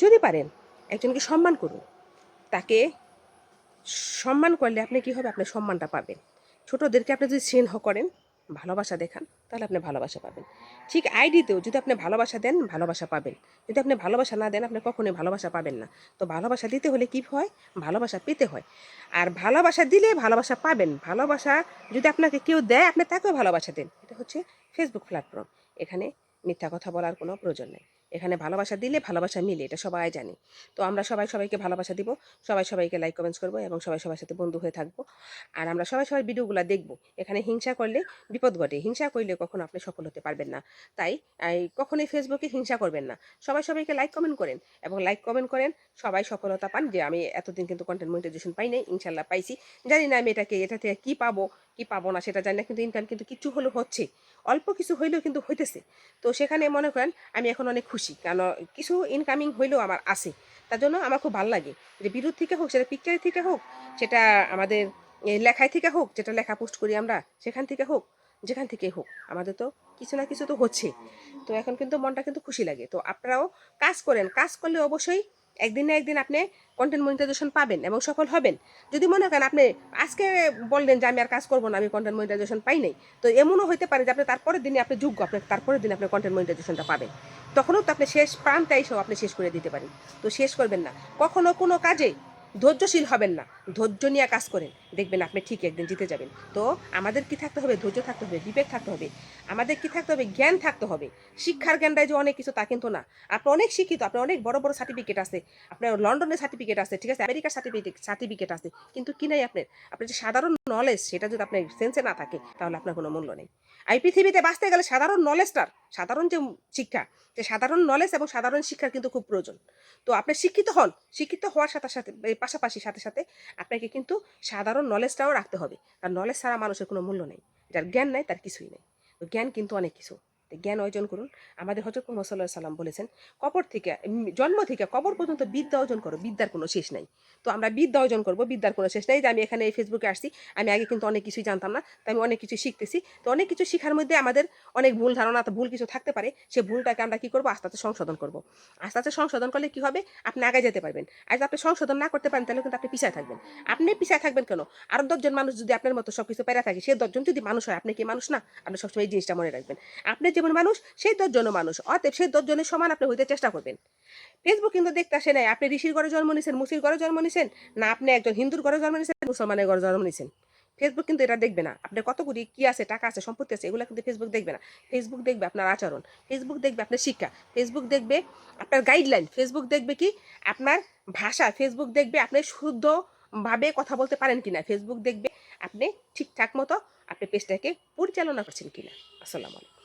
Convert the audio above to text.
যদি পারেন একজনকে সম্মান করুন। তাকে সম্মান করলে আপনি কী হবে, আপনার সম্মানটা পাবেন। ছোটোদেরকে আপনি যদি স্নেহ করেন, ভালোবাসা দেখান, তাহলে আপনি ভালোবাসা পাবেন। ঠিক আইডিতেও যদি আপনি ভালোবাসা দেন, ভালোবাসা পাবেন। যদি আপনি ভালোবাসা না দেন, আপনি কখনোই ভালোবাসা পাবেন না। তো ভালোবাসা দিতে হলে কী হয়, ভালোবাসা পেতে হয়। আর ভালোবাসা দিলে ভালোবাসা পাবেন। ভালোবাসা যদি আপনাকে কেউ দেয়, আপনি তাকেও ভালোবাসা দেন। এটা হচ্ছে ফেসবুক প্ল্যাটফর্ম। এখানে মিথ্যা কথা বলার কোনো প্রয়োজন নেই। এখানে ভালোবাসা দিলে ভালোবাসা মিলে, এটা সবাই জানে। তো আমরা সবাই সবাইকে ভালোবাসা দিব, সবাই সবাইকে লাইক কমেন্টস করবো এবং সবাই সবার সাথে বন্ধু হয়ে থাকবো। আর আমরা সবাই সবার ভিডিওগুলো দেখবো। এখানে হিংসা করলে বিপদ ঘটে, হিংসা করলে কখনো আপনি সফল হতে পারবেন না। তাই কখনোই ফেসবুকে হিংসা করবেন না। সবাই সবাইকে লাইক কমেন্ট করেন এবং লাইক কমেন্ট করেন, সবাই সফলতা পান। যে আমি এতদিন কিন্তু কন্টেন্ট মনিটাইজেশন পাই নাই, ইনশাল্লাহ পাইছি। জানি না আমি এটা থেকে কী পাবো কি পাবো না সেটা জানি না, কিন্তু ইনকাম কিন্তু কিছু হলেও হচ্ছে, অল্প কিছু হইলেও কিন্তু হইতেছে। তো সেখানে মনে করেন আমি এখন অনেক খুশি, কারণ কিছু ইনকামিং হইলেও আমার আছে। তার জন্য আমার খুব ভালো লাগে যে বিদ্যুৎ থেকে হোক, সেটা পিকচার থেকে হোক, সেটা আমাদের লেখায় থেকে হোক, যেটা লেখা পোস্ট করি আমরা সেখান থেকে হোক, যেখান থেকে হোক, আমাদের তো কিছু না কিছু তো হচ্ছে। তো এখন কিন্তু মনটা কিন্তু খুশি লাগে। তো আপনারাও কাজ করেন, কাজ করলে অবশ্যই একদিন না একদিন আপনি কন্টেন্ট মনিটাইজেশন পাবেন এবং সফল হবেন। যদি মনে করেন আপনি আজকে বললেন যে আমি আর কাজ করবো না, আমি কন্টেন্ট মনিটাইজেশন পাই নাই, তো এমনও হতে পারে যে আপনি তারপরের দিনে আপনি যোগ্য, আপনি তারপরের দিনে আপনি কন্টেন্ট মনিটাইজেশনটা পাবেন। তখনও তো আপনি শেষ প্রান্তে এসেও আপনি শেষ করে দিতে পারেন। তো শেষ করবেন না কখনো কোনো কাজে, ধৈর্যশীল হবেন না, ধৈর্য নিয়ে কাজ করেন, দেখবেন আপনি ঠিক একদিন জিতে যাবেন। তো আমাদের কি থাকতে হবে, ধৈর্য থাকতে হবে, বিবেক থাকতে হবে, আমাদের কি থাকতে হবে, জ্ঞান থাকতে হবে। শিক্ষার জ্ঞানটাই যে অনেক কিছু তা কিন্তু না। আপনি অনেক শিক্ষিত, আপনার অনেক বড় বড় সার্টিফিকেট আছে, আপনার লন্ডনের সার্টিফিকেট আছে, ঠিক আছে, আমেরিকার সার্টিফিকেট আছে, কিন্তু কি নাই আপনার, আপনার যে সাধারণ নলেজ সেটা যদি আপনার সেন্সে না থাকে, তাহলে আপনার কোনো মূল্য নেই। এই পৃথিবীতে বাঁচতে গেলে সাধারণ নলেজটার, সাধারণ যে শিক্ষা, যে সাধারণ নলেজ এবং সাধারণ শিক্ষার কিন্তু খুব প্রয়োজন। তো আপনি শিক্ষিত হন, শিক্ষিত হওয়ার সাথে সাথে পাশাপাশি সাথে সাথে আপনাকে কিন্তু সাধারণ নলেজটাও রাখতে হবে। কারণ নলেজ ছাড়া মানুষের কোনো মূল্য নেই। যার জ্ঞান নাই তার কিছুই নেই। তো জ্ঞান কিন্তু অনেক কিছু। তো জ্ঞান অর্জন করুন। আমাদের হযরত মুহাম্মদ সাল্লাল্লাহু আলাইহি সাল্লাম বলেছেন, কবর থেকে জন্ম থেকে কবর পর্যন্ত বিদ্যা অর্জন করো, বিদ্যার কোনো শেষ নাই। তো আমরা বিদ্যা অর্জন করব, বিদ্যার কোনো শেষ নাই। যে আমি এখানে এই ফেসবুকে আসছি, আমি আগে কিন্তু অনেক কিছুই জানতাম না, তো আমি অনেক কিছু শিখতেছি। তো অনেক কিছু শিখার মধ্যে আমাদের অনেক ভুল ধারণা, ভুল কিছু থাকতে পারে। সেই ভুলটাকে আমরা কি করব, আস্তে আস্তে সংশোধন করব। আস্তে আস্তে সংশোধন করলে কি হবে, আপনি আগে যেতে পারবেন। আর যদি আপনি সংশোধন না করতে পারেন, তাহলে কিন্তু আপনি পিছায় থাকবেন। আপনি পিছায় থাকবেন কেন, আরো 10 জন মানুষ যদি আপনার মতো সবকিছু পেরে থাকে, সে 10 জন যদি মানুষ হয়, আপনি কি মানুষ না? আপনি সবসময় এই জিনিসটা মনে রাখবেন। আপনি যেমন মানুষ, সেই 10 জনও মানুষ, অতএব সেই 10 জনের সমান আপনি হইতে চেষ্টা করবেন। ফেসবুক কিন্তু দেখতে আসে নাই আপনি ঋষির ঘরে জন্ম নিছেন, মুসির ঘরে জন্ম নিছেন, না আপনি একজন হিন্দুর ঘরে জন্ম নিছেন, মুসলমানের ঘরে জন্ম নিছেন। ফেসবুক কিন্তু এটা দেখবে না আপনার কত কোটি কি আছে, টাকা আছে, সম্পত্তি আছে, এগুলো কিন্তু ফেসবুক দেখবে না। ফেসবুক দেখবে আপনার আচরণ, ফেসবুক দেখবে আপনার শিক্ষা, ফেসবুক দেখবে আপনার গাইডলাইন, ফেসবুক দেখবে কি আপনার ভাষা, ফেসবুক দেখবে আপনি শুদ্ধভাবে কথা বলতে পারেন কিনা, ফেসবুক দেখবে আপনি ঠিকঠাক মতো আপনি পেজটাকে পরিচালনা করছেন কিনা। আসসালামু আলাইকুম।